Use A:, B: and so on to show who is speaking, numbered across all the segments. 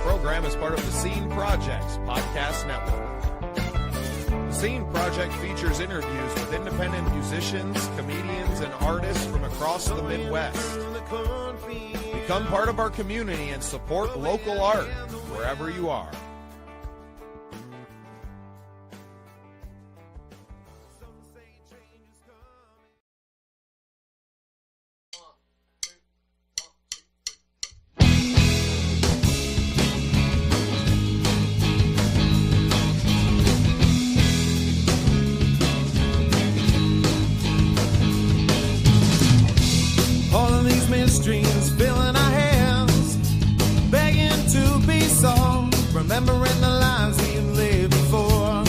A: program is part of the Scene Project's podcast network. The Scene Project features interviews with independent musicians, comedians, and artists from across the Midwest. Become part of our community and support local art wherever you are.
B: Streams filling our hands, begging to be solved, remembering the lives we've lived before,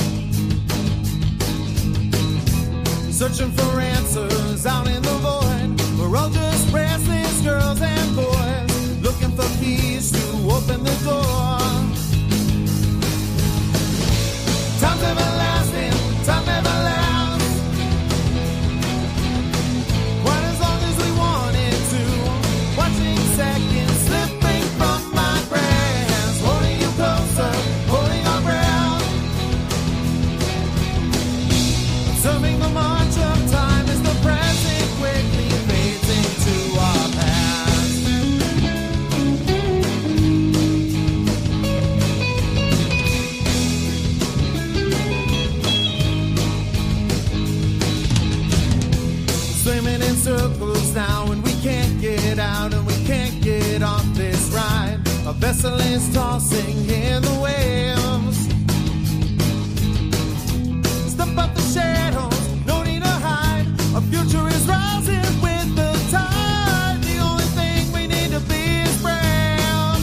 B: searching for answers out in the void. We're all just restless girls and boys, looking for keys to open the door. Time's everlasting, time never lasts. Seconds slipping from my grasp, holding you closer, holding our breath. Observing the march of time as the present quickly fades into our past. Swimming in circles now and we can't get out and we can't get off this ride. A vessel is tossing in the waves. Step up the shadows, no need to hide. Our future is rising with the tide. The only thing we need to be is brave.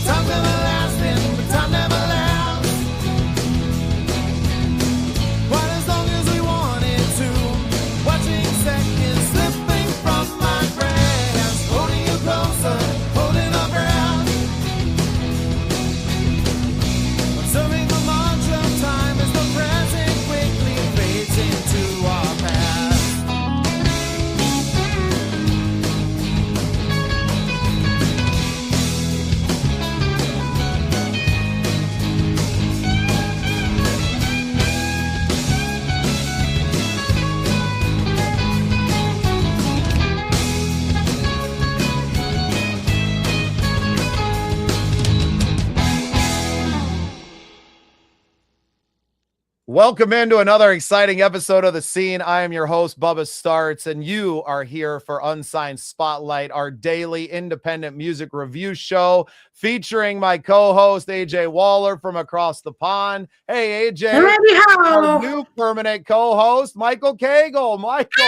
B: Time's everlasting, but time never lasts. Quite as long as we wanted to. Watching seconds slipping from my grasp, holding you closer, holding our breath. Observing the march of time as the present quickly fades into our past.
A: Welcome into another exciting episode of The Scene. I am your host, Bubba Startz, and you are here for Unsigned Spotlight, our daily independent music review show featuring my co-host, AJ Waller from across the pond. Hey, AJ. Our new permanent co-host, Michael Cagle. Michael.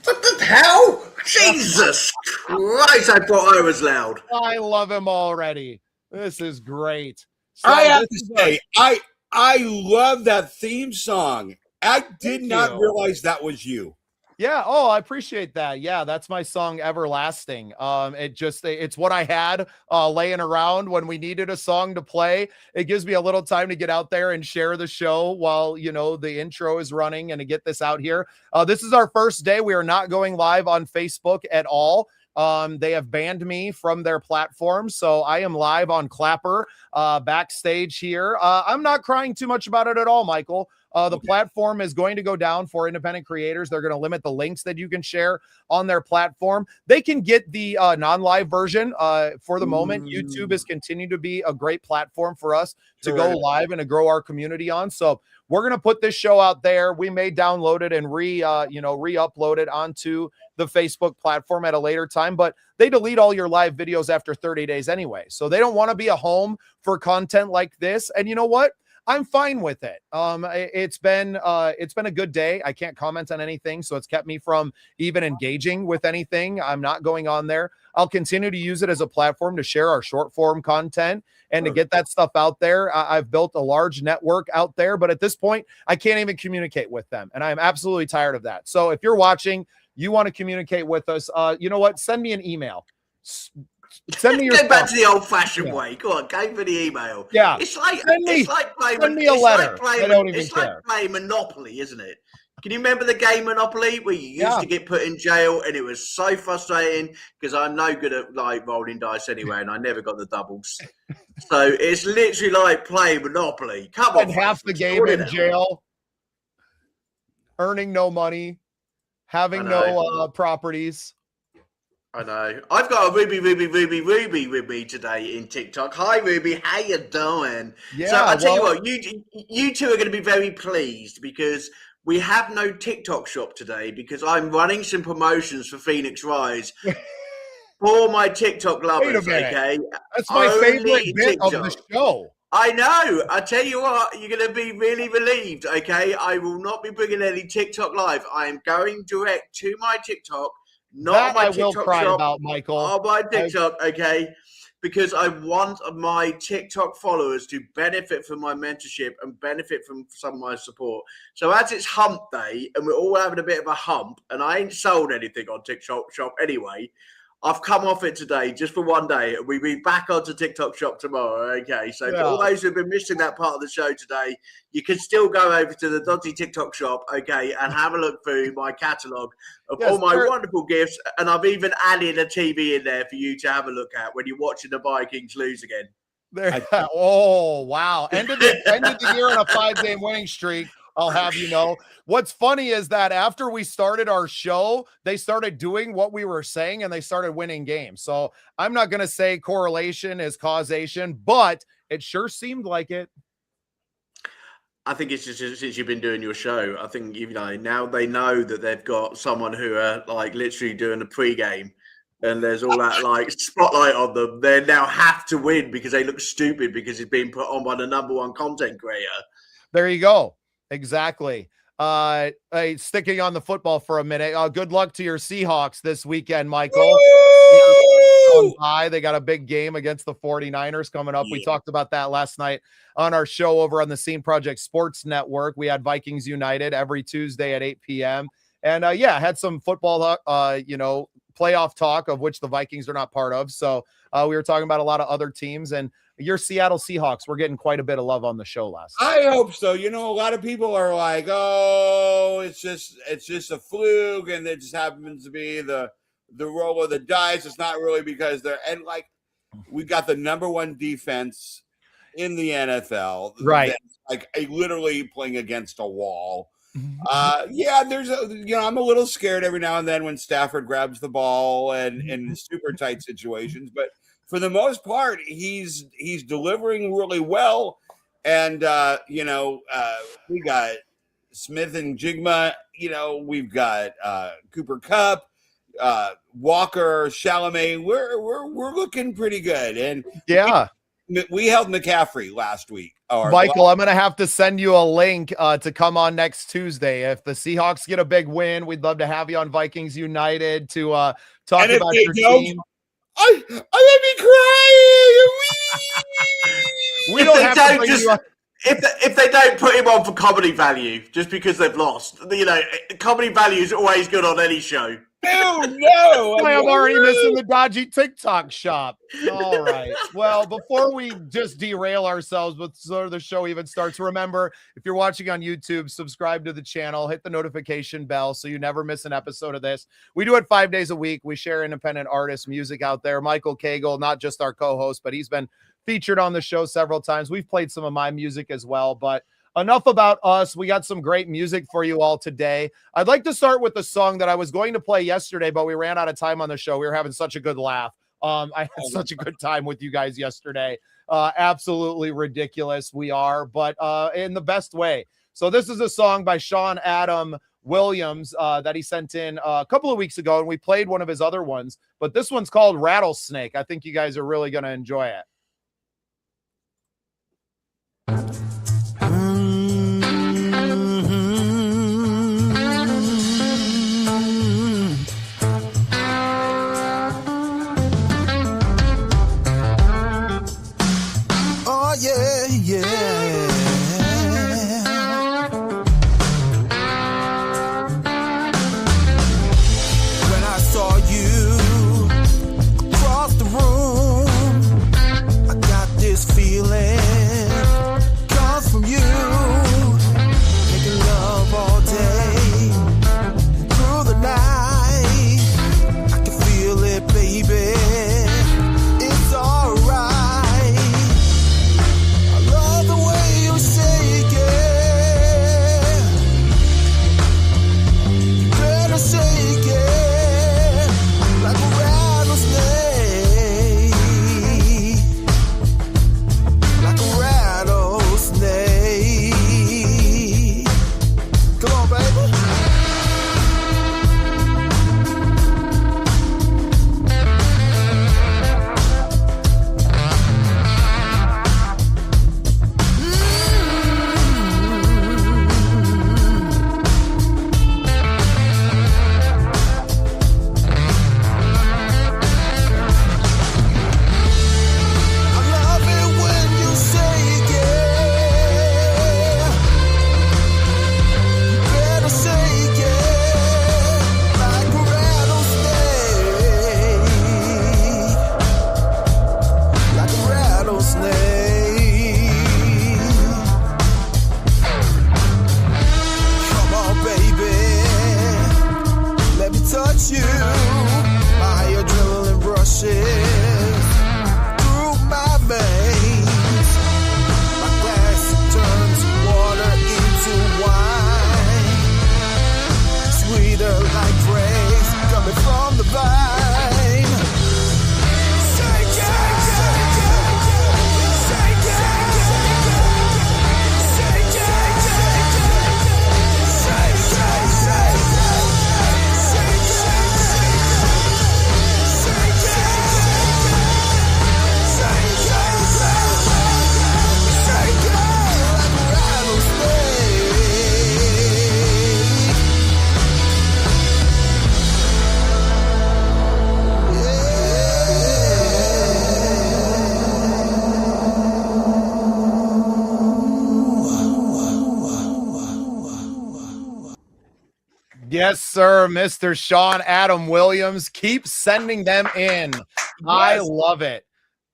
C: What the hell? Jesus Christ, I thought I was loud.
A: I love him already. This is great. So
D: I have to say, I love that theme song. I did not realize that was you.
A: Yeah. Oh, I appreciate that. Yeah, that's my song Everlasting. It's what I had laying around when we needed a song to play. It gives me a little time to get out there and share the show while, the intro is running and to get this out here. This is our first day. We are not going live on Facebook at all. They have banned me from their platform, so I am live on Clapper backstage here. I'm not crying too much about it at all, Michael. The platform is going to go down for independent creators. They're going to limit the links that you can share on their platform. They can get the non-live version for the moment. YouTube has continued to be a great platform for us to go live and to grow our community on. So we're going to put this show out there. We may download it and re-upload it onto the Facebook platform at a later time, but they delete all your live videos after 30 days anyway. So they don't want to be a home for content like this. And you know what? I'm fine with it. It's been a good day. I can't comment on anything, so it's kept me from even engaging with anything. I'm not going on there. I'll continue to use it as a platform to share our short form content and to get that stuff out there. I've built a large network out there, but at this point, I can't even communicate with them, and I'm absolutely tired of that. So if you're watching, you want to communicate with us, you know what? Send me an email. Send me your
C: Go back to the old-fashioned way. Go on, go for the email.
A: Yeah,
C: it's like
A: send me a letter. I don't even care.
C: Like playing Monopoly, isn't it? Can you remember the game Monopoly where you used to get put in jail and it was so frustrating because I'm no good at like rolling dice anyway and I never got the doubles. So it's literally like playing Monopoly. Come on.
A: Half the game in jail, earning no money, having no properties. I
C: know. I've got a Ruby with me today in TikTok. Hi, Ruby. How you doing?
A: Yeah,
C: so I'll tell you what, you two are going to be very pleased because we have no TikTok shop today because I'm running some promotions for Phoenix Rise for my TikTok lovers, okay?
A: That's my favorite bit of the show.
C: I know. I tell you what, you're going to be really relieved, okay? I will not be bringing any TikTok live. I am going direct to my TikTok. Not my TikTok
A: will cry
C: shop,
A: about, Michael.
C: On my TikTok, okay? Because I want my TikTok followers to benefit from my mentorship and benefit from some of my support. So as it's hump day and we're all having a bit of a hump and I ain't sold anything on TikTok shop anyway, I've come off it today just for one day. We'll be back onto TikTok shop tomorrow. Okay. So for all those who've been missing that part of the show today, you can still go over to the Dodgy TikTok shop, okay, and have a look through my catalogue of all my wonderful gifts. And I've even added a TV in there for you to have a look at when you're watching the Vikings lose again.
A: Oh, wow. End of the year on a 5-game winning streak. I'll have you know. What's funny is that after we started our show, they started doing what we were saying and they started winning games. So I'm not going to say correlation is causation, but it sure seemed like it.
C: I think it's just since you've been doing your show, I think, you know, now they know that they've got someone who are like literally doing a pregame and there's all that like spotlight on them. They now have to win because they look stupid because it's being put on by the #1 content creator. There you go. Exactly. Sticking on the football for a minute. Good luck to your Seahawks this weekend, Michael. They got a big game against the 49ers coming up. Yeah. We talked about that last night on our show over on the Scene Project Sports Network. We had Vikings United every Tuesday at 8 p.m. And had some football, playoff talk of which the Vikings are not part of. So we were talking about a lot of other teams and your Seattle Seahawks were getting quite a bit of love on the show last night.
D: I hope so. You know, a lot of people are like, oh, it's just a fluke and it just happens to be the roll of the dice. It's not really because we got the #1 defense in the NFL.
A: Right.
D: Like literally playing against a wall. There's I'm a little scared every now and then when Stafford grabs the ball and in super tight situations, but for the most part, he's delivering really well. And, we got Smith and Jigma, we've got Cooper Kupp, Walker, Chalamet. We're looking pretty good. And we held McCaffrey last week.
A: Michael, I'm going to have to send you a link to come on next Tuesday. If the Seahawks get a big win, we'd love to have you on Vikings United to talk about your team.
D: I let me cry.
C: We don't have to bring you up. If they don't put him on for comedy value just because they've lost, comedy value is always good on any show.
D: No.
A: I'm already missing the Dodgy TikTok shop. All right. Well, before we just derail ourselves before the show even starts, remember, if you're watching on YouTube, subscribe to the channel, hit the notification bell so you never miss an episode of this. We do it 5 days a week. We share independent artist music out there. Michael Cagle, not just our co-host, but he's been featured on the show several times. We've played some of my music as well, but enough about us. We got some great music for you all today. I'd like to start with the song that I was going to play yesterday, but we ran out of time on the show. We were having such a good laugh. I had such a good time with you guys yesterday. Absolutely ridiculous we are, but in the best way. So this is a song by Sean Adam Williams that he sent in a couple of weeks ago, and we played one of his other ones, but this one's called Rattlesnake. I think you guys are really going to enjoy it.
B: Feeling
A: Yes, sir, Mr. Sean Adam Williams. Keep sending them in. I love it.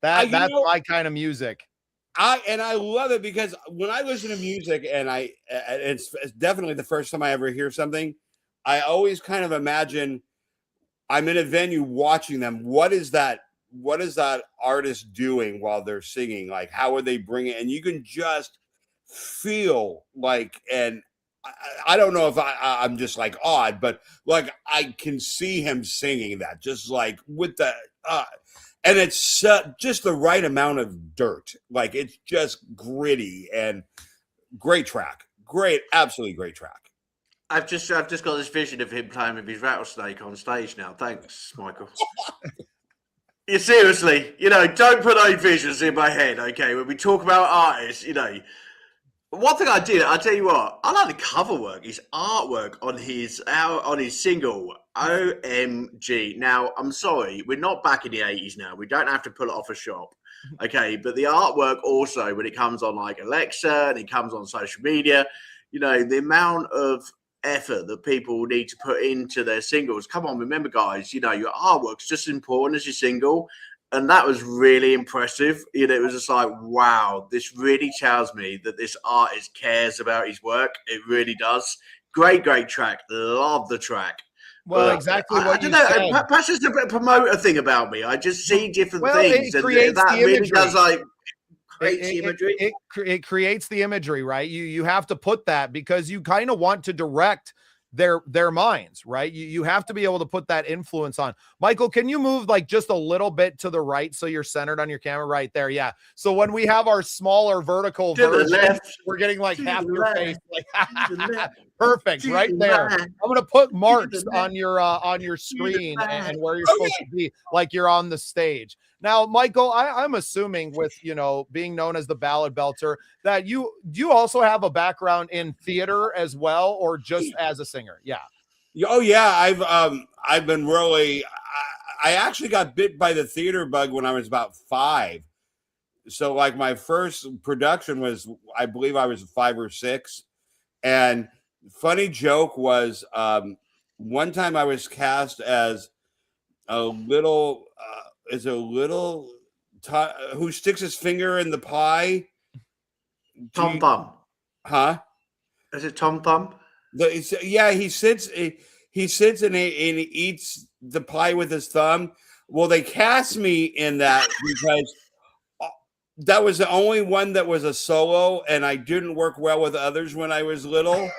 A: That's my kind of music.
D: I love it because when I listen to music and it's definitely the first time I ever hear something, I always kind of imagine I'm in a venue watching them. What is that artist doing while they're singing? Like, how are they bringing it? And you can just feel like, and I don't know if I'm just like odd, but like I can see him singing that just like with the and it's just the right amount of dirt. Like it's just gritty and great track. Absolutely great track.
C: I've just got this vision of him playing with his rattlesnake on stage now. Thanks, Michael. Yeah, seriously, don't put those visions in my head, okay? When we talk about artists, one thing I tell you what, I like the cover work, his artwork on his single, OMG. Now, I'm sorry, we're not back in the 80s now. We don't have to pull it off a shop, okay? But the artwork also, when it comes on like Alexa and it comes on social media, the amount of effort that people need to put into their singles. Come on, remember, guys, your artwork's just as important as your single. And that was really impressive. It was just like, wow, this really tells me that this artist cares about his work. It really does. Great track. Love the track.
A: Well, exactly what you said.
C: Perhaps it's a bit of a promoter thing about me. I just see different things.
A: It creates that the
C: really does create the imagery.
A: It creates the imagery, right? You have to put that because you kind of want to direct their minds, right? You have to be able to put that influence on. Michael, can you move like just a little bit to the right so you're centered on your camera right there? Yeah. So when we have our smaller vertical version, we're getting like half your face. Like perfect, right there. I'm gonna put marks on your screen and where you're supposed to be, like you're on the stage. Now, Michael, I'm assuming with, being known as the Ballad Belter, that you also have a background in theater as well, or just as a singer? Yeah.
D: Oh yeah. I've been really, I actually got bit by the theater bug when I was about 5. So like my first production was, I believe I was 5 or 6. And funny joke was, one time I was cast as a little, who sticks his finger in the pie?
C: Tom Thumb.
D: Huh?
C: Is it Tom Thumb?
D: Yeah, he sits and he eats the pie with his thumb. Well, they cast me in that because that was the only one that was a solo, and I didn't work well with others when I was little.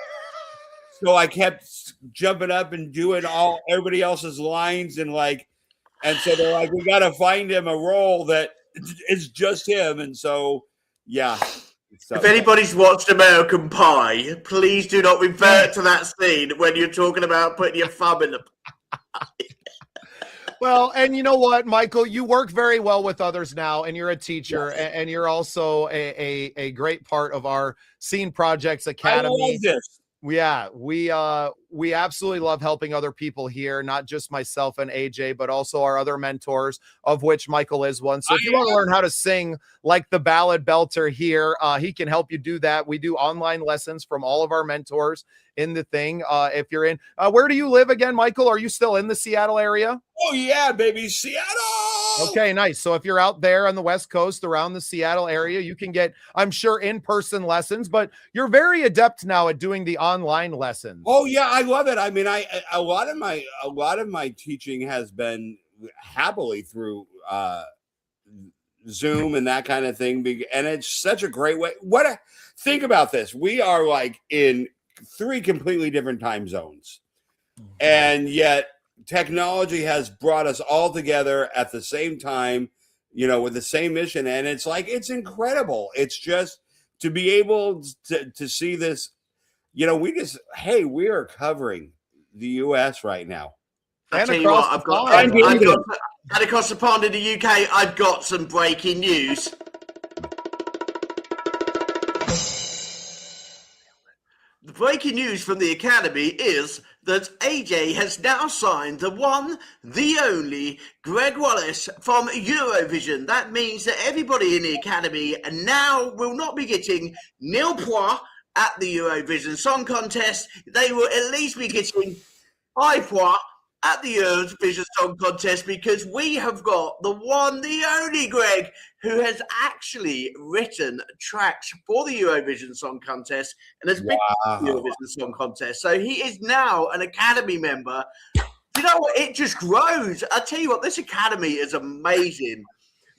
D: So I kept jumping up and doing everybody else's lines and so they're like, we got to find him a role that is just him. And so, yeah.
C: If anybody's watched American Pie, please do not refer to that scene when you're talking about putting your thumb in the pie.
A: Well, and you know what, Michael, you work very well with others now, and you're a teacher, yes. and you're also a great part of our Scene Projects Academy.
D: I love this.
A: Yeah, we absolutely love helping other people here, not just myself and AJ, but also our other mentors, of which Michael is one. So if you want to learn how to sing like the Ballad Belter here, he can help you do that. We do online lessons from all of our mentors in the thing. If you're in, where do you live again, Michael? Are you still in the Seattle area?
D: Oh yeah, baby, Seattle.
A: Okay, nice. So if you're out there on the West Coast around the Seattle area, you can get, I'm sure, in-person lessons, but you're very adept now at doing the online lessons.
D: Oh yeah, I love it. I mean, a lot of my teaching has been happily through Zoom and that kind of thing, and it's such a great way. Think about this. We are like in 3 completely different time zones, and yet technology has brought us all together at the same time, with the same mission. And it's like, it's incredible. It's just to be able to see this, we are covering the US right now.
C: And across the pond in the UK, I've got some breaking news. The breaking news from the Academy is that AJ has now signed the one, the only Greg Wallace from Eurovision. That means that everybody in the Academy now will not be getting nil points at the Eurovision Song Contest. They will at least be getting I've won at the Eurovision Song Contest because we have got the one, the only Greg, who has actually written tracks for the Eurovision Song Contest and has been in the Eurovision Song Contest. So he is now an Academy member. You know what? It just grows. I tell you what, this Academy is amazing.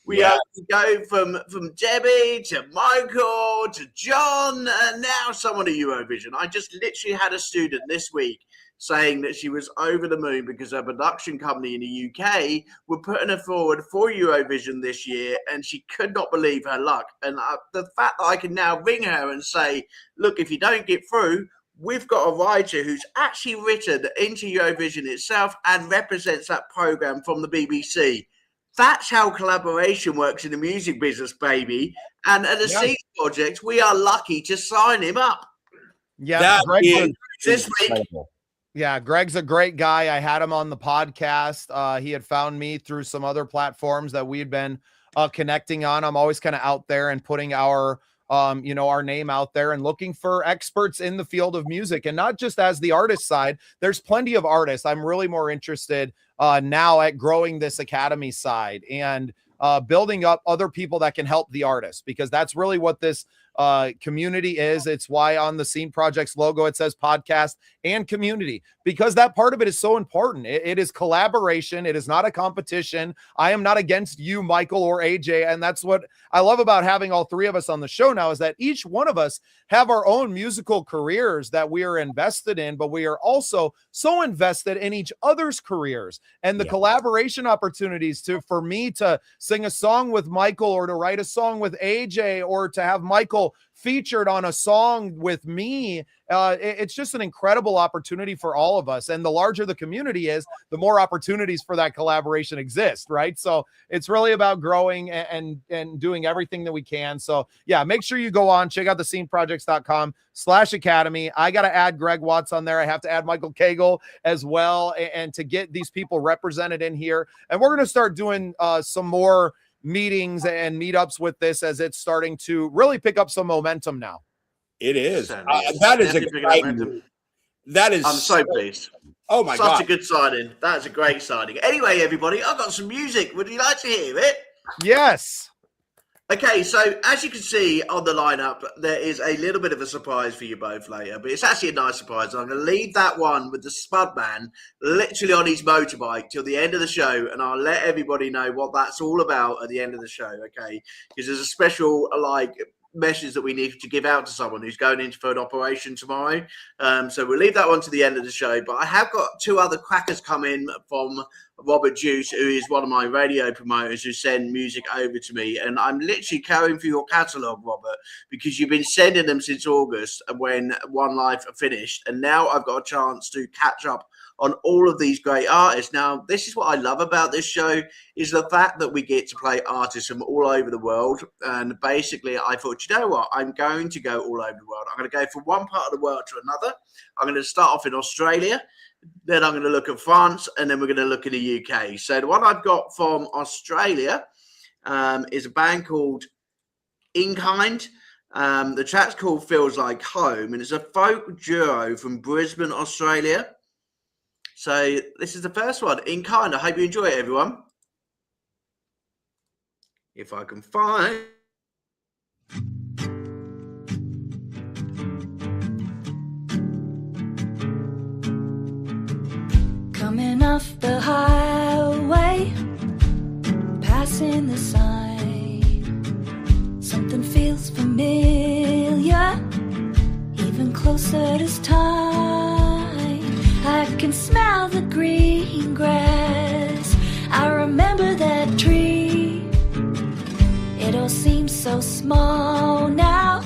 C: We go from Debbie to Michael to John and now someone at Eurovision. I just literally had a student this week saying that she was over the moon because her production company in the UK were putting her forward for Eurovision this year, and she could not believe her luck. And the fact that I can now ring her and say, look, if you don't get through, we've got a writer who's actually written into Eurovision itself and represents that program from the BBC. That's how collaboration works in the music business, baby. And at the Seed Project, we are lucky to sign him up.
A: Yeah,
C: this week.
A: Yeah, Greg's a great guy. I had him on the podcast. He had found me through some other platforms that we'd been connecting on. I'm always kind of out there and putting our our name out there and looking for experts in the field of music, and not just as the artist side. There's plenty of artists. I'm really more interested now at growing this Academy side and building up other people that can help the artist, because that's really what this community is. It's why on the Scene Project's logo it says podcast and community, because that part of it is so important. It is collaboration. It is not a competition. I am not against you, Michael or AJ, and that's what I love about having all three of us on the show now, is that each one of us have our own musical careers that we are invested in, but we are also so invested in each other's careers and the collaboration opportunities for me to sing a song with Michael, or to write a song with AJ, or to have Michael featured on a song with me. It's just an incredible opportunity for all of us. And the larger the community is, the more opportunities for that collaboration exist, right? So it's really about growing and doing everything that we can. So yeah, make sure you go on, check out the sceneprojects.com/academy. I got to add Greg Watts on there. I have to add Michael Cagle as well, and to get these people represented in here. And we're going to start doing some more meetings and meetups with this as it's starting to really pick up some momentum now.
D: It is. That is exciting. That is.
C: I'm so pleased.
D: Oh my God.
C: Such a good signing. That's a great signing. Anyway, everybody, I've got some music. Would you like to hear it?
A: Yes.
C: Okay, so as you can see on the lineup, there is a little bit of a surprise for you both later, but it's actually a nice surprise. I'm going to leave that one with the Spud Man literally on his motorbike till the end of the show, and I'll let everybody know what that's all about at the end of the show, okay? Because there's a special, message that we need to give out to someone who's going in for an operation tomorrow. So we'll leave that one to the end of the show. But I have got two other crackers come in from Robert Juice, who is one of my radio promoters who send music over to me. And I'm literally carrying for your catalogue, Robert, because you've been sending them since August when One Life finished. And now I've got a chance to catch up on all of these great artists. Now, this is what I love about this show, is the fact that we get to play artists from all over the world. And basically, I thought, you know what? I'm going to go all over the world. I'm going to go from one part of the world to another. I'm going to start off in Australia. Then I'm going to look at France. And then we're going to look at the UK. So the one I've got from Australia is a band called Unsigned. The track's called Feels Like Home. And it's a folk duo from Brisbane, Australia. So this is the first one, In Kind. I hope you enjoy it, everyone. If I can find...
E: Coming off the highway, passing the sign. Something feels familiar, even closer this time. I can smell the green grass. I remember that tree. It all seems so small now,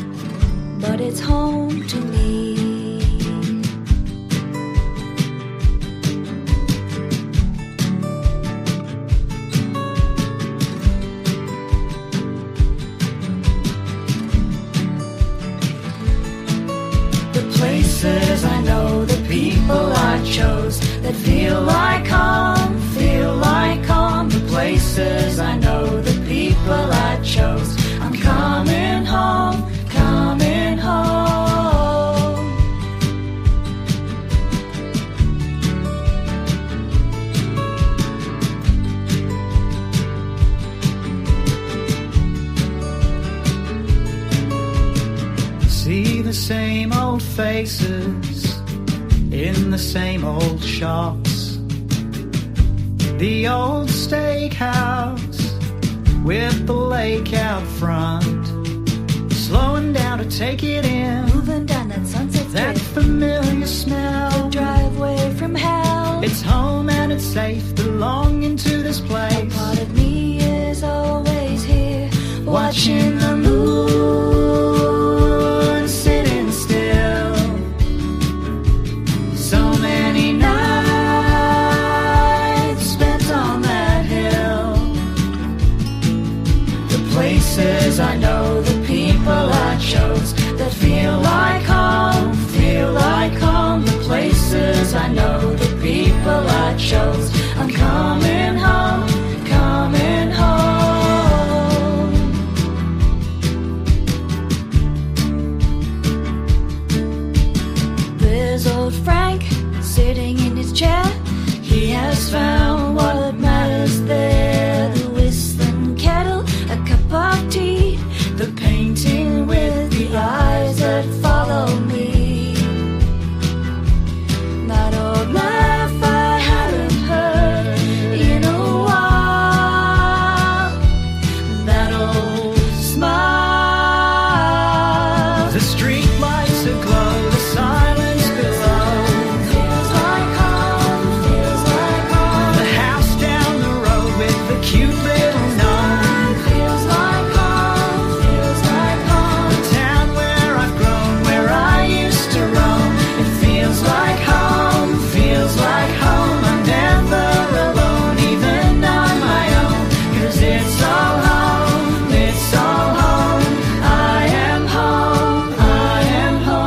E: but it's home to me. The places I know, the people I chose, that feel like home, the places I know, the people I chose. I'm coming home, coming home.
F: same old faces in the same old shops. The old steakhouse with the lake out front, slowing down to take it in,
E: Moving down that Sunset
F: that
E: Strip,
F: familiar smell.
E: driveway from hell.
F: It's home and it's safe, belonging to this
E: A
F: place.
E: part of me is always here, watching the moon, sitting still.
F: So many nights spent on that hill. The places I know, the people I chose, that feel like home, feel like home. The places I know, the people I chose. I'm coming home, coming home.
E: There's old Frank sitting in his chair. He has found what matters there. The whistling kettle, a cup of tea,
F: The painting with
E: the eyes that follow me. That old laugh I hadn't heard in a while. That old smile.
F: the street lights aglow, the silence below.
E: Feels like home, feels like home.
F: The house down the road with the cute little gnome.
E: Feels like home, feels like home.
F: The town where I've grown, where I used to roam. It feels like home, feels like home. I'm never alone, even on my own. 'Cause it's all home, it's all home. I am home, I am home.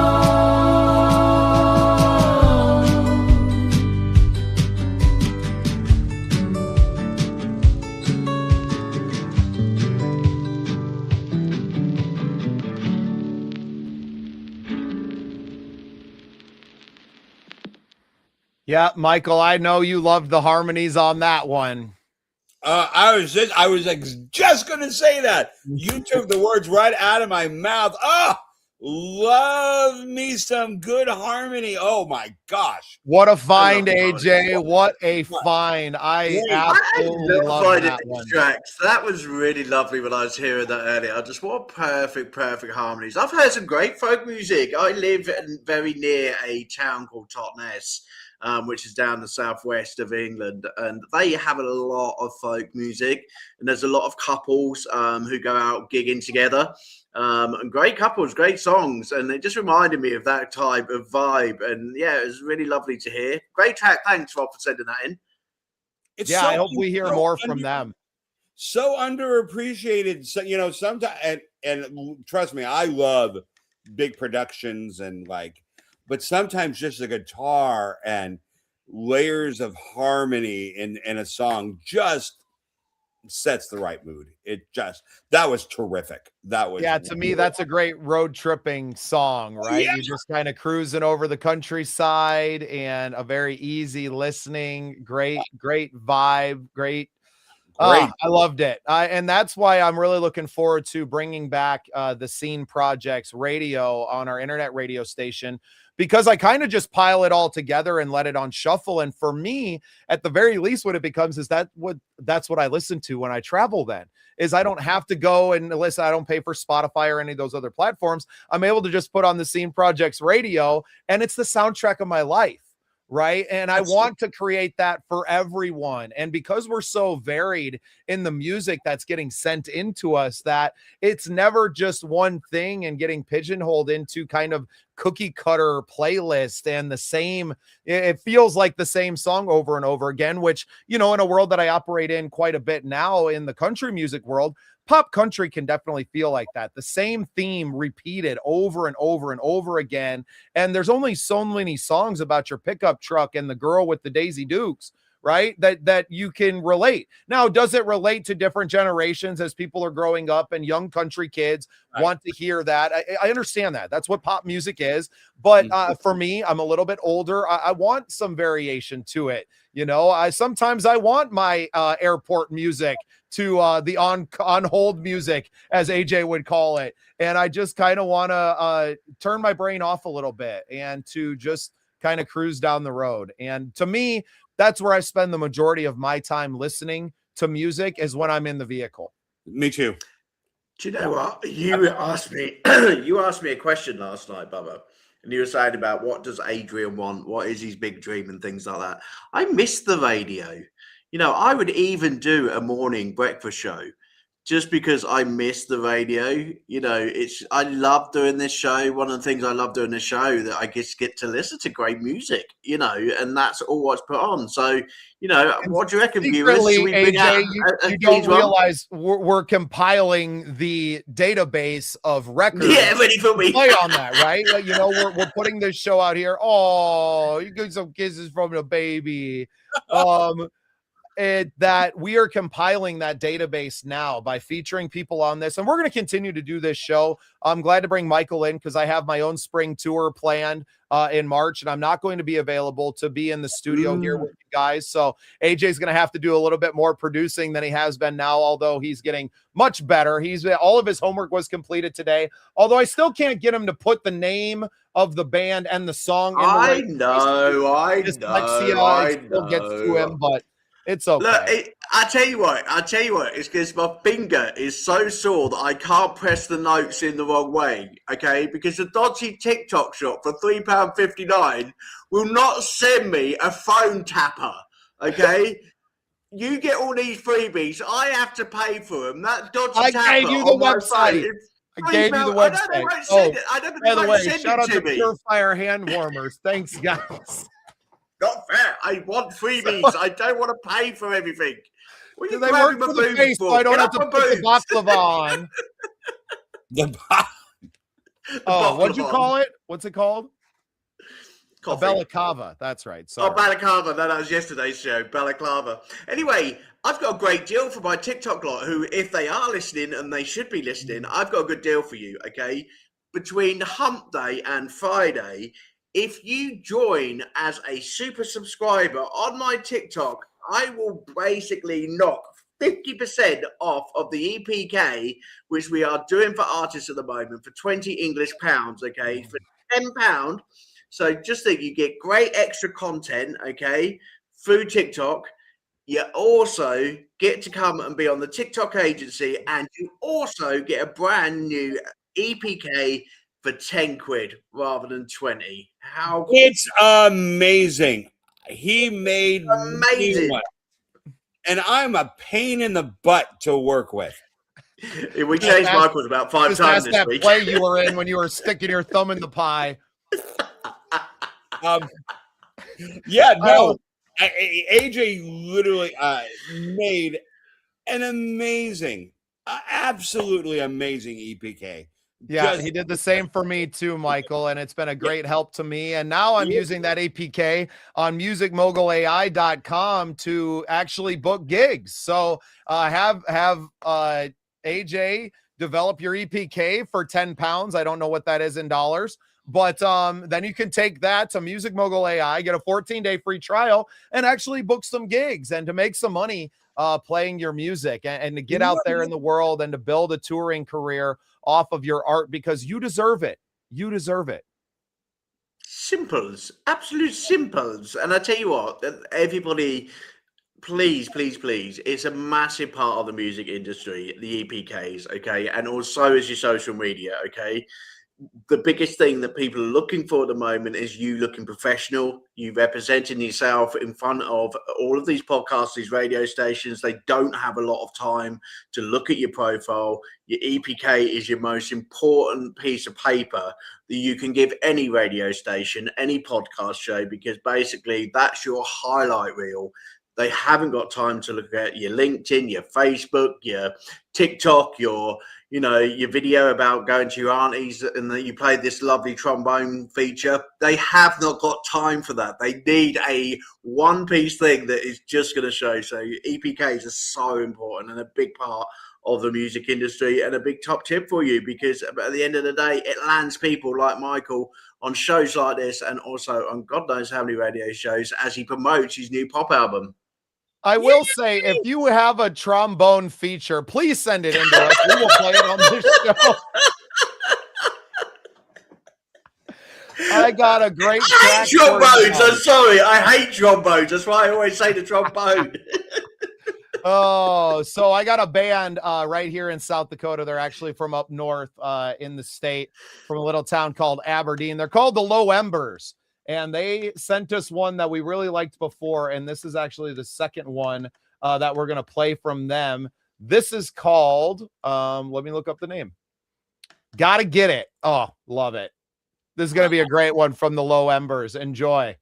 A: Yeah, Michael, I know you loved the harmonies on that one.
D: I was just going to say that. You took the words right out of my mouth. Oh, love me some good harmony. Oh my gosh.
A: What a find,
C: the
A: AJ. What a find. I absolutely love
C: finding
A: that
C: these
A: one.
C: tracks. That was really lovely when I was hearing that earlier. Just what perfect harmonies. I've heard some great folk music. I live very near a town called Totnes, which is down the southwest of England, and they have a lot of folk music. And there's a lot of couples who go out gigging together. And great couples, great songs, and it just reminded me of that type of vibe. And yeah, it was really lovely to hear. Great track. Thanks, Rob, for sending that in.
D: It's
A: Yeah,
D: so
A: I hope we hear
D: so
A: more from them.
D: So underappreciated. So, sometimes, and trust me, I love big productions but sometimes just the guitar and layers of harmony in a song just sets the right mood. That was terrific. That was,
A: Yeah, to me, that's a great road tripping song, right?
D: yeah.
A: You're just kind of cruising over the countryside and a very easy listening, great vibe, great.
D: Great.
A: I loved it. And that's why I'm really looking forward to bringing back the Scene Projects radio on our internet radio station, because I kind of just pile it all together and let it on shuffle. And for me, at the very least, what it becomes is that's what I listen to when I travel. Then is I don't have to go and listen. I don't pay for Spotify or any of those other platforms. I'm able to just put on the Scene Projects radio, and it's the soundtrack of my life. Right. And I want to create that for everyone. And because we're so varied in the music that's getting sent into us, that it's never just one thing and getting pigeonholed into kind of cookie cutter playlist and the same, it feels like the same song over and over again, which, in a world that I operate in quite a bit now in the country music world, pop country can definitely feel like that. The same theme repeated over and over and over again. And there's only so many songs about your pickup truck and the girl with the Daisy Dukes, right? That you can relate. Now, does it relate to different generations as people are growing up and young country kids want to hear that? I understand that. That's what pop music is. But for me, I'm a little bit older. I want some variation to it. You know, sometimes I want my airport music to the on hold music, as AJ would call it. And I just kind of want to turn my brain off a little bit and to just kind of cruise down the road. And to me, that's where I spend the majority of my time listening to music, is when I'm in the vehicle.
D: Me too.
C: Do you know what? You asked me a question last night, Bubba, and you were saying about what does Adrian want? What is his big dream and things like that. I miss the radio. You know, I would even do a morning breakfast show just because I miss the radio. You know, I love doing this show. One of the things I love doing this show, that I just get to listen to great music, you know, and that's all what's put on. So, you know, what do you reckon, viewers? Should we bring out
A: you don't realize we're compiling the database of records.
C: Yeah, ready for me.
A: Play on that, right? You know, we're putting this show out here. Oh, you get some kisses from the baby. That we are compiling that database now by featuring people on this. And we're going to continue to do this show. I'm glad to bring Michael in because I have my own spring tour planned in March, and I'm not going to be available to be in the studio here with you guys. So AJ's going to have to do a little bit more producing than he has been now, although he's getting much better. All of his homework was completed today, although I still can't get him to put the name of the band and the song in the
C: I know.
A: Dyslexia still gets to him, but it's okay.
C: Look, I tell you what, it's because my finger is so sore that I can't press the notes in the wrong way, okay? Because the dodgy TikTok shop for £3.59 will not send me a phone tapper, okay? You get all these freebies, I have to pay for them. That dodgy tapper.
A: I gave you the website. I gave you the website. By the way, shout out to Purefire hand warmers. Thanks, guys.
C: Not fair. I want freebies. I don't want to pay for everything.
A: Do they work for the face so I don't have to put the baklava on? What'd you call it? What's it called? A balaclava. That's right. Sorry.
C: Oh, balaclava. No, that was yesterday's show. Balaclava. Anyway, I've got a great deal for my TikTok lot who, if they are listening, and they should be listening, I've got a good deal for you, okay? Between Hump Day and Friday, if you join as a super subscriber on my TikTok, I will basically knock 50% off of the EPK, which we are doing for artists at the moment, for 20 English pounds, okay? For £10. So just think, you get great extra content, okay, through TikTok. You also get to come and be on the TikTok agency, and you also get a brand new EPK for 10 quid rather than 20. How cool.
D: It's amazing. He made
C: amazing.
D: And I'm a pain in the butt to work with.
C: We changed Michael's about 5 times this week.
A: Play you were in when you were sticking your thumb in the pie.
D: AJ literally made an amazing, absolutely amazing EPK.
A: Yeah, he did the same for me too, Michael, and it's been a great help to me. And now I'm using that APK on musicmogulai.com to actually book gigs. So have AJ develop your EPK for £10. I don't know what that is in dollars, but then you can take that to Music Mogul AI, get a 14-day free trial, and actually book some gigs and to make some money playing your music and to get out there in the world and to build a touring career off of your art, because you deserve it. You deserve it.
C: Simples, absolute simples. And I tell you what, everybody, please, it's a massive part of the music industry, the EPKs, okay? And also is your social media, okay? The biggest thing that people are looking for at the moment is you looking professional, you representing yourself in front of all of these podcasts, these radio stations. They don't have a lot of time to look at your profile. Your EPK is your most important piece of paper that you can give any radio station, any podcast show, because basically that's your highlight reel. They haven't got time to look at your LinkedIn, your Facebook, your TikTok, your video about going to your auntie's and that you played this lovely trombone feature. They have not got time for that. They need a one-piece thing that is just going to show. So EPKs are so important and a big part of the music industry, and a big top tip for you, because at the end of the day, it lands people like Michael on shows like this, and also on God knows how many radio shows as he promotes his new pop album.
A: I will say, if you have a trombone feature, please send it in to us. We will play it on this show. I got a great
C: I hate trombones. I'm sorry. I hate trombones. That's why I always say the trombone.
A: Oh, so I got a band right here in South Dakota. They're actually from up north in the state, from a little town called Aberdeen. They're called the Low Embers, and they sent us one that we really liked before, and this is actually the second one that we're going to play from them. This is called, let me look up the name. Gotta Get It. Oh, love it. This is going to be a great one from the Low Embers. Enjoy.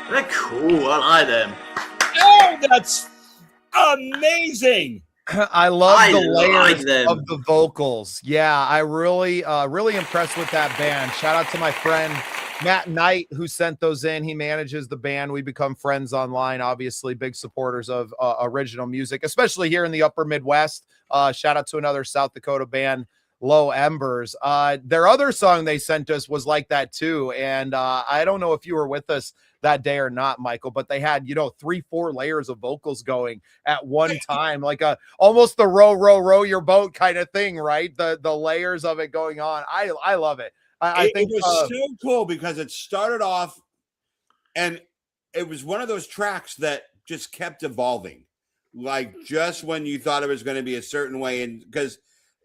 C: They're cool. I like them.
D: Oh, that's amazing.
A: I love the
C: like
A: layers
C: them.
A: of the vocals. Yeah, I really impressed with that band. Shout out to my friend Matt Knight, who sent those in. He manages the band. We become friends online, obviously big supporters of original music, especially here in the upper Midwest. Shout out to another South Dakota band, Low Embers. Their other song they sent us was like that too. And I don't know if you were with us that day or not, Michael, but they had, 3-4 layers of vocals going at one time, like almost the row your boat kind of thing, right? The layers of it going on. I love it. I think
D: it was so cool because it started off and it was one of those tracks that just kept evolving. Like just when you thought it was going to be a certain way, and because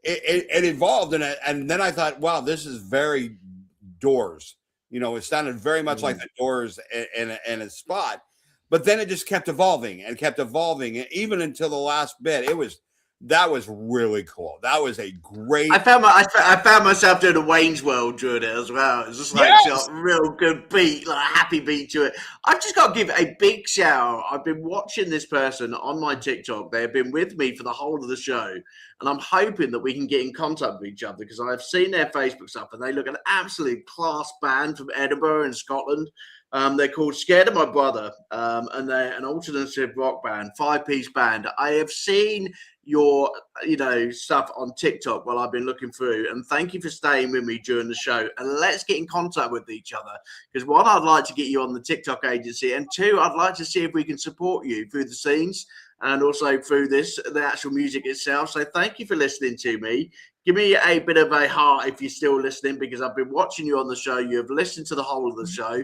D: it evolved, and then I thought, wow, this is very Doors. It sounded very much like the Doors in a spot, but then it just kept evolving, and even until the last bit. That was really cool. That was a great.
C: I found myself doing a Wayne's World during it as well. It was just like a real good beat, like a happy beat to it. I've just got to give a big shout out. I've been watching this person on my TikTok. They have been with me for the whole of the show, and I'm hoping that we can get in contact with each other because I've seen their Facebook stuff, and they look an absolute class band from Edinburgh in Scotland. They're called Scared of My Brother, and they're an alternative rock band, 5-piece band. I have seen your stuff on TikTok while I've been looking through, and thank you for staying with me during the show, and let's get in contact with each other, because one, I'd like to get you on the TikTok agency, and two, I'd like to see if we can support you through the scenes and also through the actual music itself. So thank you for listening to me. Give me a bit of a heart if you're still listening, because I've been watching you on the show. You have listened to the whole of the show.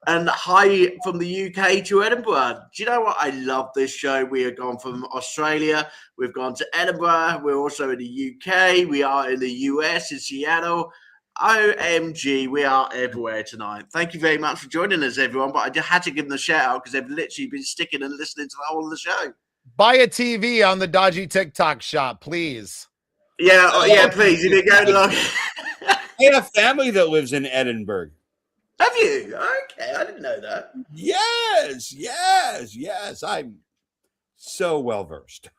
C: And hi from the UK to Edinburgh. Do you know what? I love this show. We have gone from Australia. We've gone to Edinburgh. We're also in the UK. We are in the US, in Seattle. OMG, we are everywhere tonight. Thank you very much for joining us, everyone. But I just had to give them a shout out because they've literally been sticking and listening to the whole of the show.
A: Buy a TV on the Dodgy TikTok shop, please.
C: Yeah, please. You didn't go along.
D: I have family that lives in Edinburgh.
C: Have you? Okay, I didn't know that.
D: Yes. I'm so well versed.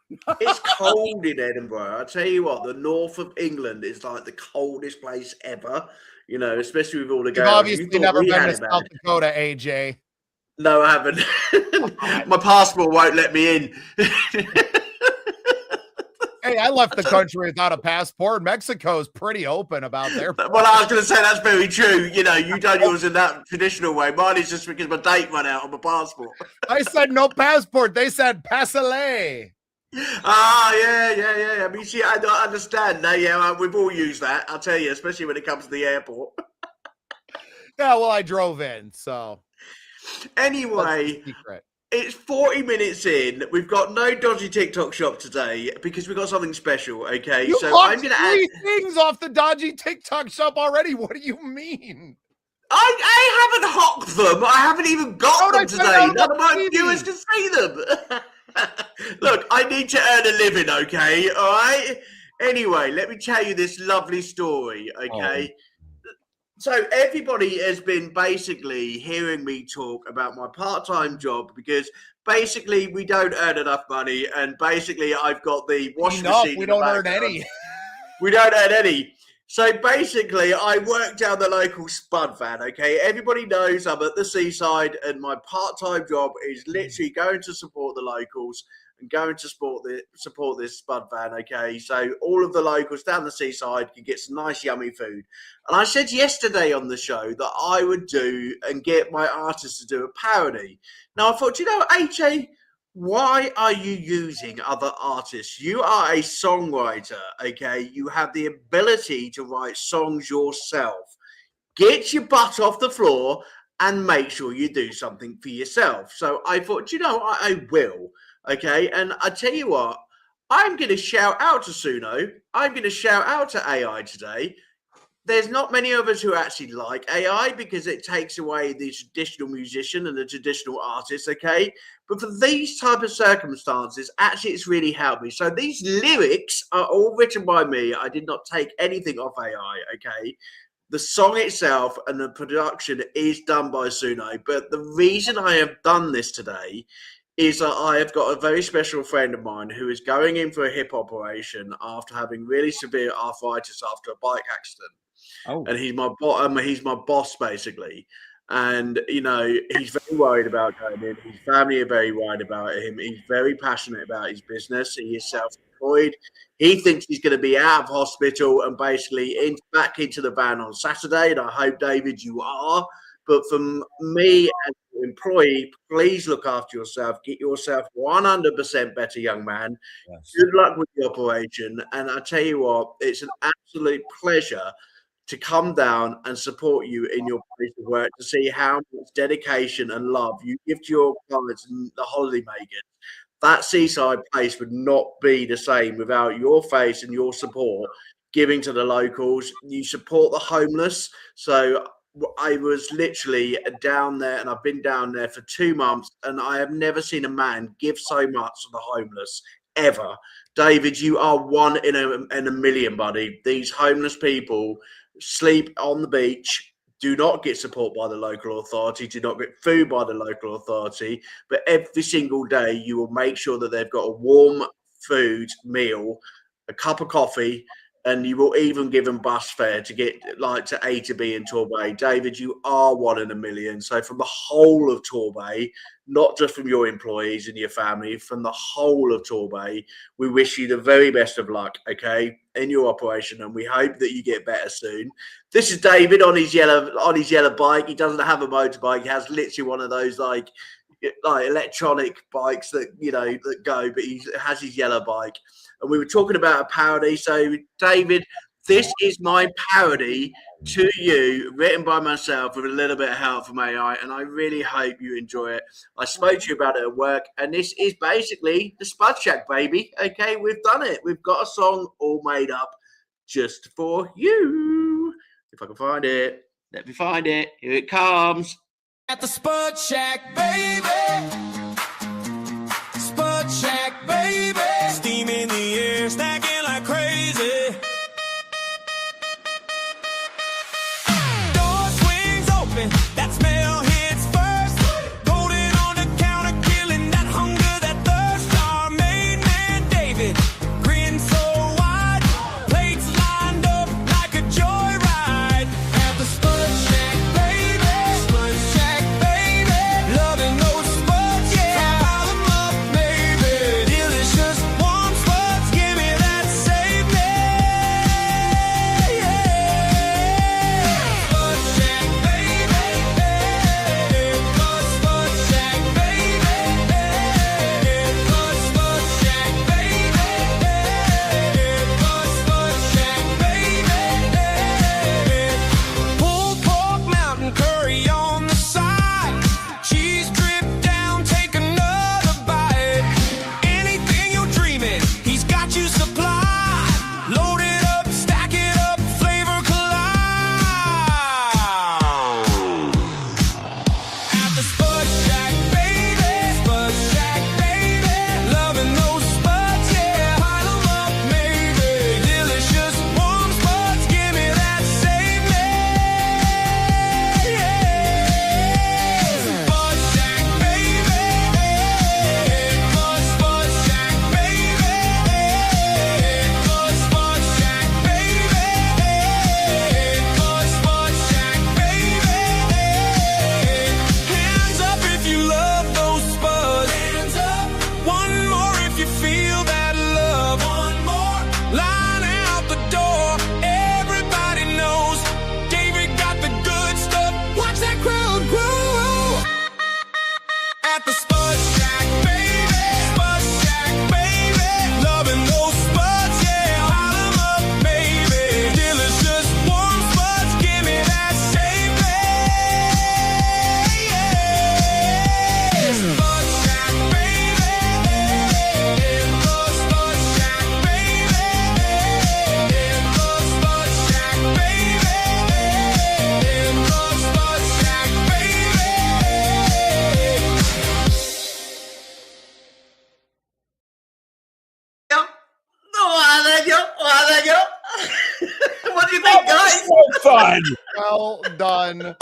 C: It's cold in Edinburgh. I tell you what, the north of England is like the coldest place ever. Especially with all the
A: You've obviously never been to South Dakota, AJ.
C: No, I haven't. My passport won't let me in.
A: Hey, I left the country without a passport. Mexico's pretty open about their.
C: Well, I was going to say that's very true. You done yours in that traditional way. Mine is just because my date ran out on my passport.
A: I said no passport. They said pasale.
C: Yeah. I mean, see, I don't understand. We've all used that. I'll tell you, especially when it comes to the airport.
A: Yeah, well, I drove in, so.
C: Anyway. It's 40 minutes in. We've got no dodgy TikTok shop today because we've got something special, okay?
A: You I'm going to add things off the dodgy TikTok shop already. What do you mean?
C: I haven't hocked them. I haven't even got them today. None of my viewers can see them. Look, I need to earn a living, okay? All right? Anyway, let me tell you this lovely story, okay? So everybody has been basically hearing me talk about my part-time job because basically we don't earn enough money, and basically I've got the washing machine.
A: We don't earn any.
C: We don't earn any. So basically I work down the local spud van, okay? Everybody knows I'm at the seaside, and my part-time job is literally going to support the locals and going to support this spud van, okay? So all of the locals down the seaside can get some nice yummy food. And I said yesterday on the show that I would do and get my artists to do a parody. Now I thought, AJ, why are you using other artists? You are a songwriter, okay? You have the ability to write songs yourself. Get your butt off the floor and make sure you do something for yourself. So I thought, I will. Okay, and I tell you what, I'm going to shout out to Suno. I'm going to shout out to AI today. There's not many of us who actually like AI because it takes away the traditional musician and the traditional artist, okay? But for these type of circumstances, actually, it's really helped me. So these lyrics are all written by me. I did not take anything off AI, okay? The song itself and the production is done by Suno. But the reason I have done this today is that I have got a very special friend of mine who is going in for a hip operation after having really severe arthritis after a bike accident.
D: Oh.
C: And he's my boss basically. And you know, he's very worried about going in. His family are very worried about him. He's very passionate about his business. He is self-employed. He thinks he's going to be out of hospital and basically back into the van on Saturday. And I hope, David, you are. But from me as an employee, please look after yourself. Get yourself 100% better, young man.
D: Yes.
C: Good luck with the operation. And I tell you what, it's an absolute pleasure to come down and support you in your place of work, to see how much dedication and love you give to your clients and the holiday makers. That seaside place would not be the same without your face and your support giving to the locals. You support the homeless. So I was literally down there, and I've been down there for 2 months, and I have never seen a man give so much to the homeless ever. David, you are one in a million, buddy. These homeless people sleep on the beach, do not get support by the local authority, do not get food by the local authority, but every single day you will make sure that they've got a warm food meal, a cup of coffee, and you will even give them bus fare to get like to A to B in Torbay. David, you are one in a million. So from the whole of Torbay, not just from your employees and your family, from the whole of Torbay, we wish you the very best of luck, okay, in your operation, and we hope that you get better soon. This is David on his yellow bike. He doesn't have a motorbike. He has literally one of those like electronic bikes that, you know, that go, but he has his yellow bike. And we were talking about a parody. So, David, this is my parody to you, written by myself with a little bit of help from AI, and I really hope you enjoy it. I spoke to you about it at work, and this is basically the Spud Shack, baby. Okay, we've done it. We've got a song all made up just for you. If I can find it, let me find it. Here it comes.
B: At the Spud Shack, baby. Spud Shack, baby. Steam in the air, stacking like crazy. Door swings open, that smell hits first. Golden on the counter, killing that hunger, that thirst. Our main man, David, grin so wide. Plates lined up like a joyride. At the Spud Shack, baby. Spud Shack, baby. Loving those Spud
C: right?
D: So fun.
A: Well done.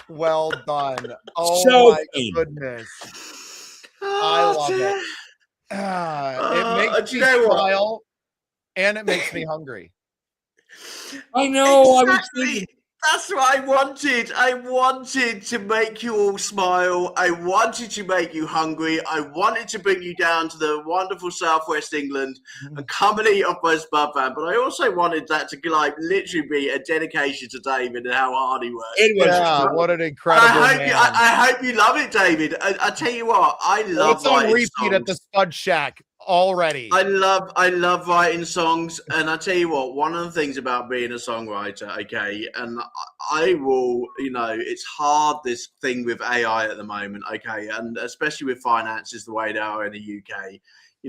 A: Well done. Oh
D: So
A: my
D: fun.
A: goodness. I love it. It makes
C: do
A: me
C: you know what?
A: smile and it makes me hungry.
D: I know.
C: Exactly.
D: I was thinking.
C: That's what I wanted. I wanted to make you all smile. I wanted to make you hungry. I wanted to bring you down to the wonderful Southwest England and come and eat off my spud van. But I also wanted that to like literally be a dedication to David and how hard he works.
D: It was
A: Yeah, what an incredible man.
C: I hope you love it, David. I tell you what, I love
A: It's on
C: writing
A: repeat
C: songs.
A: at the Spud Shack already.
C: I love writing songs, and I tell you what, one of the things about being a songwriter, okay, and I will, it's hard, this thing with AI at the moment, okay, and especially with finances the way they are in the UK.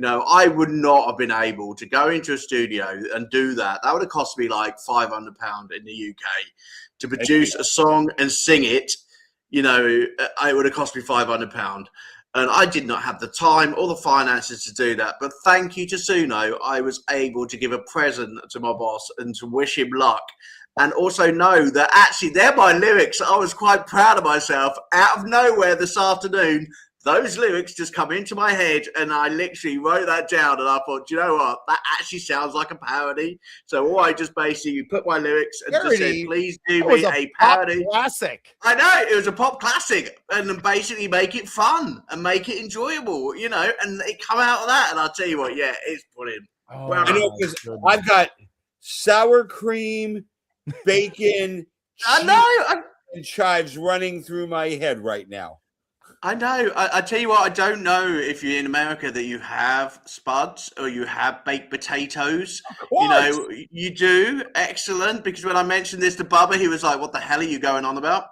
C: I would not have been able to go into a studio and do that. That would have cost me like £500 in the UK to produce a song and sing it. It would have cost me £500. And I did not have the time or the finances to do that. But thank you to Suno, I was able to give a present to my boss and to wish him luck. And also know that actually they're my lyrics. I was quite proud of myself. Out of nowhere this afternoon, those lyrics just come into my head and I literally wrote that down and I thought, do you know what? That actually sounds like a parody. So I just basically put my lyrics and just said, please do me a parody.
A: Classic.
C: I know, it was a pop classic, and then basically make it fun and make it enjoyable, and it come out of that. And I'll tell you what, yeah, it's brilliant.
A: Oh,
C: Well
D: I know, because I've got sour cream, bacon,
C: I know.
D: and chives running through my head right now.
C: I know. I tell you what, I don't know if you're in America that you have spuds or you have baked potatoes. You do. Excellent. Because when I mentioned this to Bubba, he was like, what the hell are you going on about?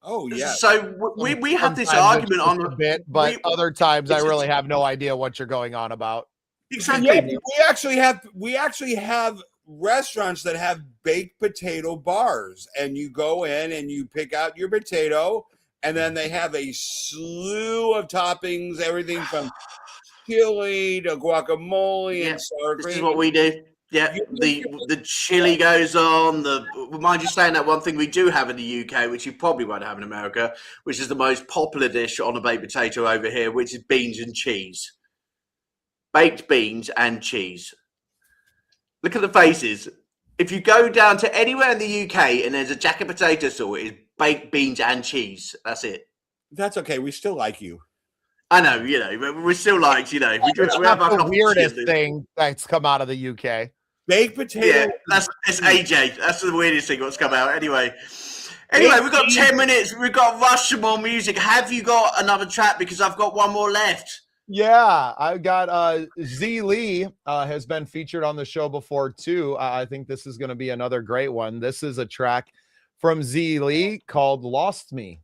D: Oh, yeah.
C: So we have this argument on
A: a bit, but other times I really have no idea what you're going on about.
C: Exactly.
D: Yeah, we actually have restaurants that have baked potato bars, and you go in and you pick out your potato. And then they have a slew of toppings, everything from chili to guacamole and sour cream.
C: This is what we do. Yeah, the chili goes on. Mind you saying that, one thing we do have in the UK, which you probably won't have in America, which is the most popular dish on a baked potato over here, which is beans and cheese. Baked beans and cheese. Look at the faces. If you go down to anywhere in the UK and there's a jacket potato store, it's baked beans and cheese. That's it.
D: That's okay. We still like you.
C: I know, but we still like, we have
A: the weirdest thing that's come out of the UK.
D: Baked potato.
C: Yeah, it's AJ. That's the weirdest thing that's come out. Anyway, we've got 10 minutes. We've got to rush some more music. Have you got another track? Because I've got one more left.
A: Yeah, I've got Z Lee has been featured on the show before too. I think this is going to be another great one. This is a track from Z Lee called Lost Me.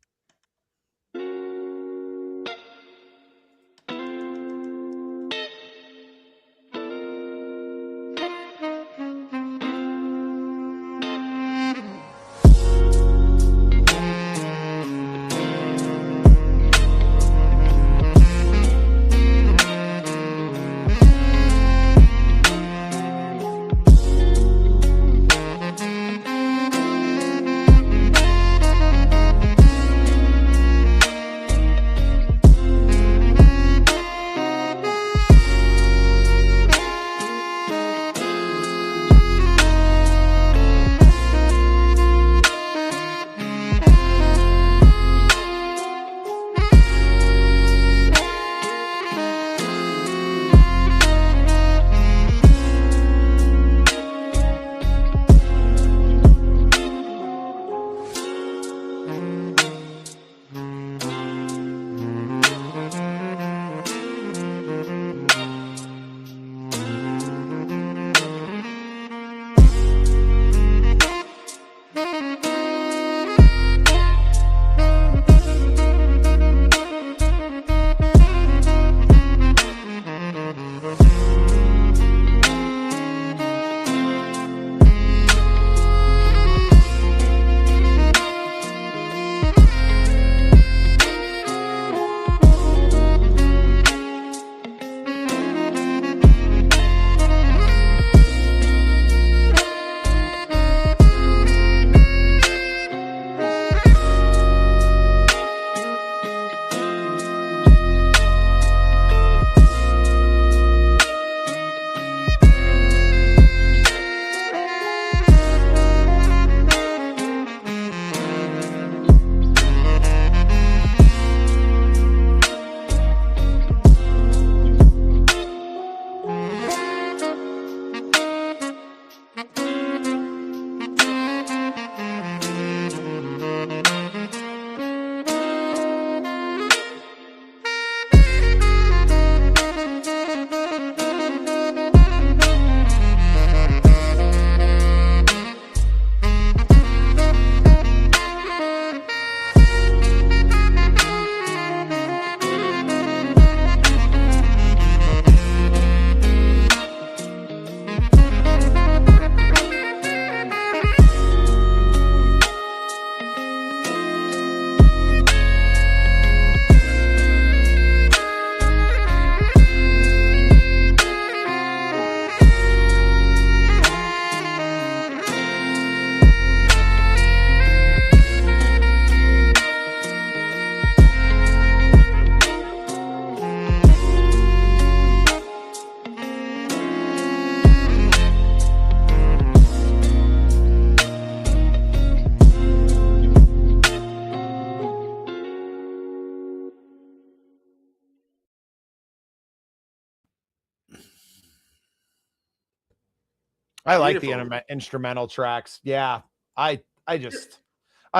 A: I like the
C: Beautiful.
A: instrumental tracks. Yeah, I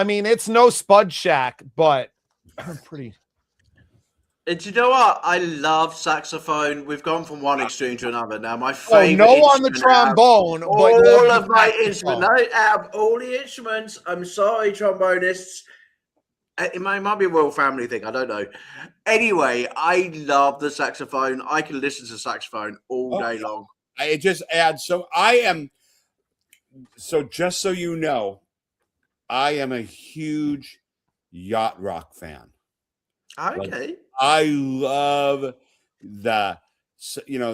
A: mean, it's no Spud Shack, but pretty.
C: And do you know what? I love saxophone. We've gone from one extreme to another. Now, my
A: Oh,
C: favorite
A: no on the
C: instrument
A: trombone, but love
C: all
A: the
C: of my instruments.
A: saxophone.
C: No, out of all the instruments, I'm sorry, trombonists. It might be a royal family thing. I don't know. Anyway, I love the saxophone. I can listen to saxophone all day long.
D: It just adds. So I am. So just so you know, I am a huge yacht rock fan.
C: Okay.
D: I love the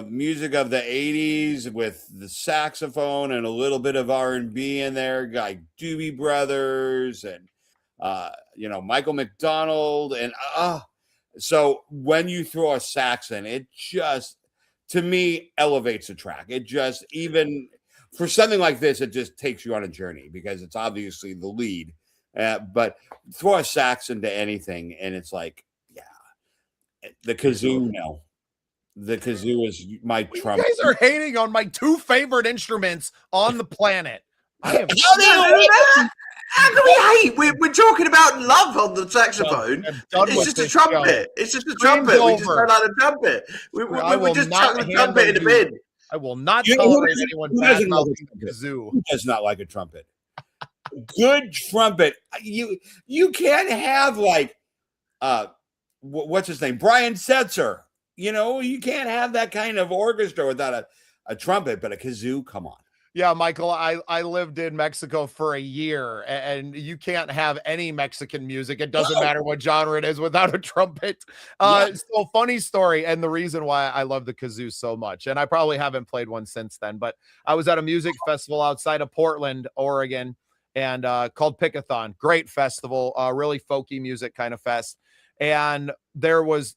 D: music of the 80s with the saxophone and a little bit of R&B in there, like Doobie Brothers and Michael McDonald, and so when you throw a sax in, it just, to me, elevates the track. It just, even for something like this, it just takes you on a journey because it's obviously the lead, but throw a sax into anything and it's like, the kazoo, no. The kazoo is my trumpet.
A: You guys are hating on my two favorite instruments on the planet. I am
C: How can we hate? We're talking about love on the saxophone. It's just a trumpet.
A: Show.
C: It's just a trumpet. We just don't like the trumpet. We just chuck the trumpet in the bin.
A: I will not tolerate anyone badmouthing the kazoo.
D: Who does not like a trumpet? Good trumpet. You can't have like what's his name? Brian Setzer. You can't have that kind of orchestra without a trumpet, but a kazoo, come on.
A: Yeah, Michael, I lived in Mexico for a year, and you can't have any Mexican music. It doesn't matter what genre it is without a trumpet. So funny story, and the reason why I love the kazoo so much, and I probably haven't played one since then, but I was at a music festival outside of Portland, Oregon, and called Pickathon. Great festival, really folky music kind of fest. And there's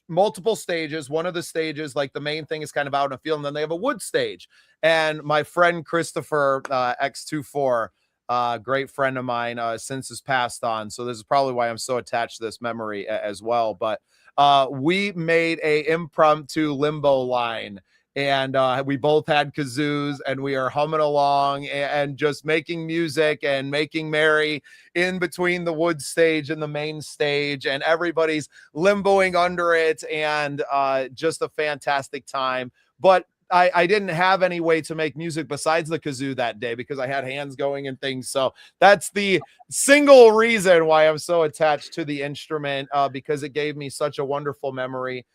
A: multiple stages. One of the stages, like the main thing, is kind of out in a field, and then they have a wood stage. And my friend Christopher X24, great friend of mine, since has passed on. So this is probably why I'm so attached to this memory as well. But we made a impromptu limbo line. And we both had kazoos, and we are humming along and just making music and making merry in between the wood stage and the main stage, and everybody's limboing under it, and just a fantastic time. But I didn't have any way to make music besides the kazoo that day because I had hands going and things. So that's the single reason why I'm so attached to the instrument, because it gave me such a wonderful memory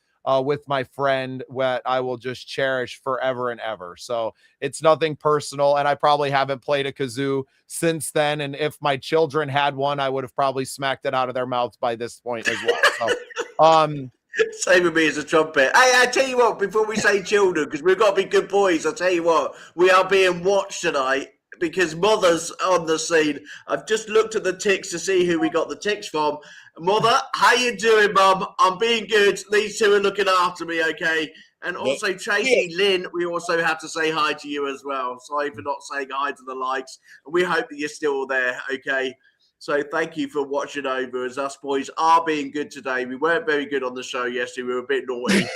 A: with my friend that I will just cherish forever and ever. So it's nothing personal, and I probably haven't played a kazoo since then. And if my children had one, I would have probably smacked it out of their mouths by this point as well. So,
C: same with me as a trumpet. Hey, I tell you what, before we say children, because we've got to be good boys, I'll tell you what, we are being watched tonight because Mother's on the scene. I've just looked at the ticks to see who we got the ticks from. Mother, how you doing, Mum? I'm being good. These two are looking after me, okay? And also, Tracy Lynn, we also have to say hi to you as well. Sorry for not saying hi to the likes. And we hope that you're still there, okay? So thank you for watching over, as us boys are being good today. We weren't very good on the show yesterday. We were a bit naughty.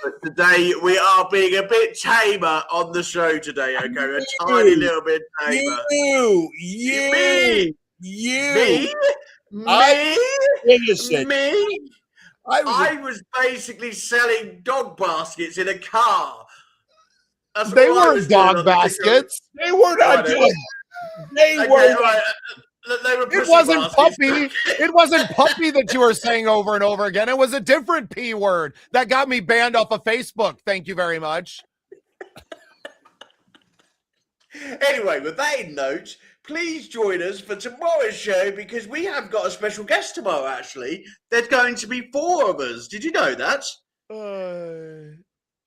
C: But today, we are being a bit tamer on the show today, okay? A tiny little bit tamer.
D: Me?
C: I was basically selling dog baskets in a car.
A: They weren't dog baskets.
D: They were not dog. They were.
C: Right. They were
A: it wasn't
C: baskets.
A: puppy. It wasn't puppy that you were saying over and over again. It was a different P word that got me banned off of Facebook. Thank you very much.
C: Anyway, with that in note, please join us for tomorrow's show because we have got a special guest tomorrow, actually. There's going to be 4 of us. Did you know that?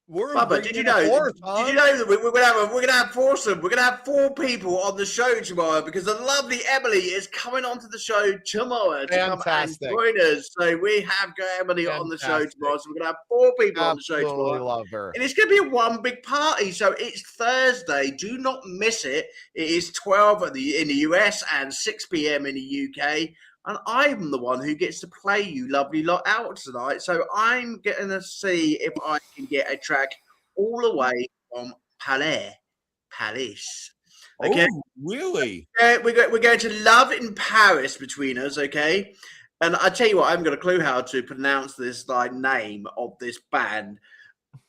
C: Bubba, did you know? Did you know that we're gonna have foursome? We're gonna have 4 people on the show tomorrow because the lovely Emily is coming onto the show tomorrow to come and join us. So we have got Emily on the show tomorrow. So we're gonna have 4 people on the show tomorrow.
A: Love her.
C: And it's gonna be a one big party. So it's Thursday. Do not miss it. It is 12 in the US and 6 p.m. in the UK. And I'm the one who gets to play you lovely lot out tonight. So I'm going to see if I can get a track all the way from Palais Paris. Okay.
D: Oh, really?
C: We're going to Love in Paris between us, okay? And I tell you what, I haven't got a clue how to pronounce this name of this band.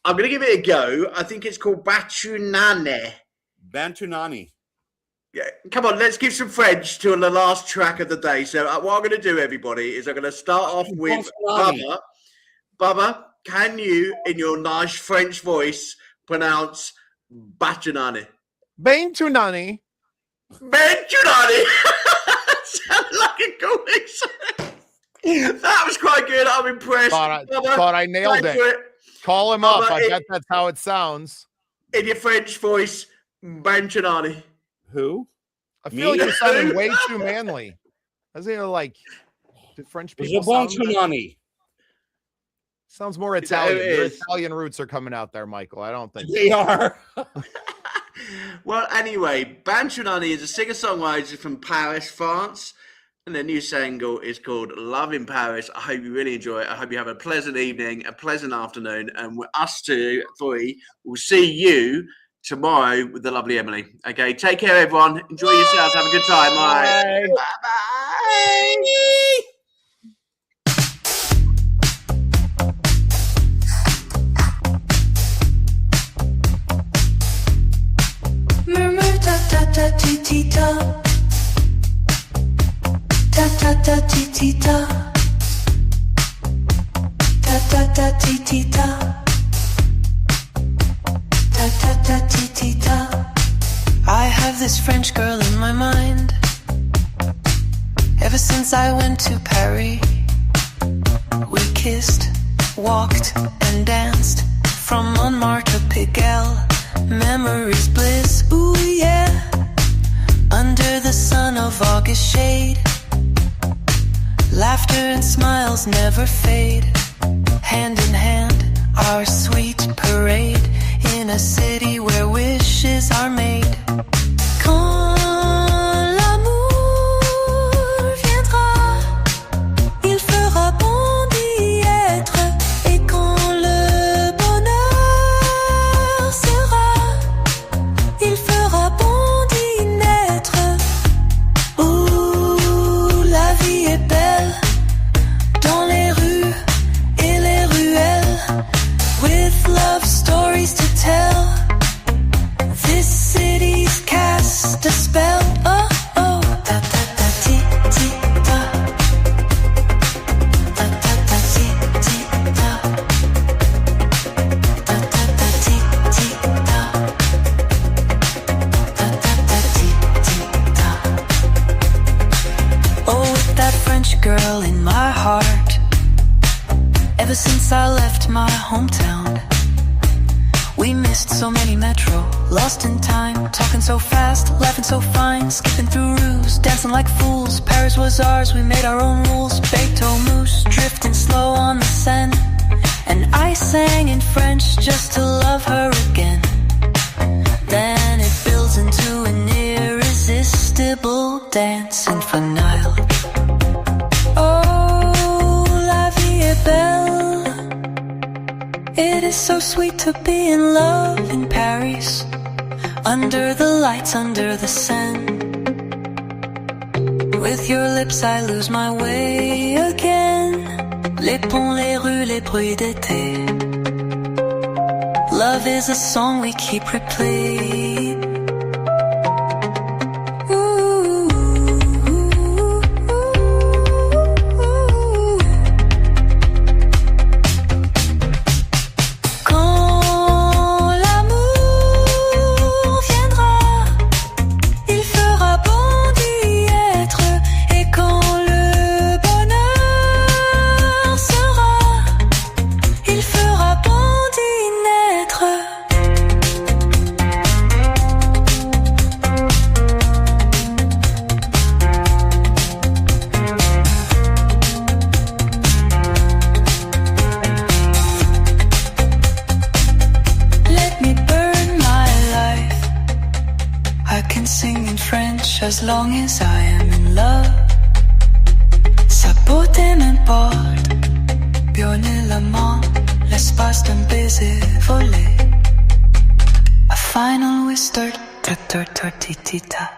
C: I'm going to give it a go. I think it's called Batunane.
D: Bantunani.
C: Yeah, come on, let's give some French to the last track of the day. So what I'm going to do, everybody, is I'm going to start off with Bubba. Bubba, can you, in your nice French voice, pronounce Batunani?
A: Baintunani.
C: Batunani. Sounds like a comic. That was quite good. I'm impressed.
A: Thought I nailed it. Call him up. I bet that's how it sounds.
C: In your French voice, Batunani.
D: Who?
A: I feel like you're sounding way too manly. I was like, did French people sounds more Italian. Your Italian roots are coming out there, Michael. I don't think
D: they are.
C: Well, anyway, Batunani is a singer-songwriter from Paris, France. And their new single is called Love in Paris. I hope you really enjoy it. I hope you have a pleasant evening, a pleasant afternoon. And us three will see you tomorrow with the lovely Emily. Okay, take care, everyone. Enjoy yourselves. Have a good time. Bye. Bye-bye.
E: Murmur ta ta ta ti ti ta. Ta ta ta ti ti ta. Ta ta ta ti ti ta. Ta ta ta ti ti ta. I have this French girl in my mind. Ever since I went to Paris, we kissed, walked and danced from Montmartre to Pigalle. Memories bliss, ooh yeah. Under the sun of August shade, laughter and smiles never fade. Hand in hand, our sweet parade in a city where wishes are made. Quand l'amour viendra, il fera bon d'y être. Et quand le bonheur sera, il fera bon d'y naître. Ouh, la vie est belle dans les rues et les ruelles, with love stories to tell. This city's cast a spell. Oh, oh, ta ta ta ti ti ta. Ta ta ta ti ti ta. Ta ta ta ti ti ta. Ta ta ta ti ti ta. Oh, with that French girl in my heart. Ever since I left my hometown, we missed so many metro, lost in time, talking so fast, laughing so fine, skipping through routes, dancing like fools. Paris was ours, we made our own rules. Beto Moose, drifting slow on the Seine, and I sang in French just to love her again. Then it builds into an irresistible dance infernal. Oh, la vie est belle. It is so sweet to be in love in Paris, under the lights, under the Seine. With your lips I lose my way again. Les ponts, les rues, les bruits d'été. Love is a song we keep replaying. As long as I am in love, sa beauté m'importe. Pionner l'amant, l'espace d'un baiser volé. A final whispered
F: Tortitita.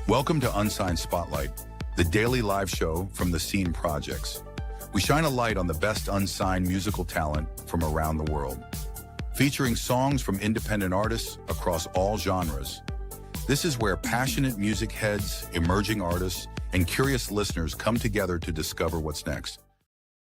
G: Welcome to Unsigned Spotlight, the daily live show from the Scene Projects. We shine a light on the best unsigned musical talent from around the world, featuring songs from independent artists across all genres. This is where passionate music heads, emerging artists, and curious listeners come together to discover what's next.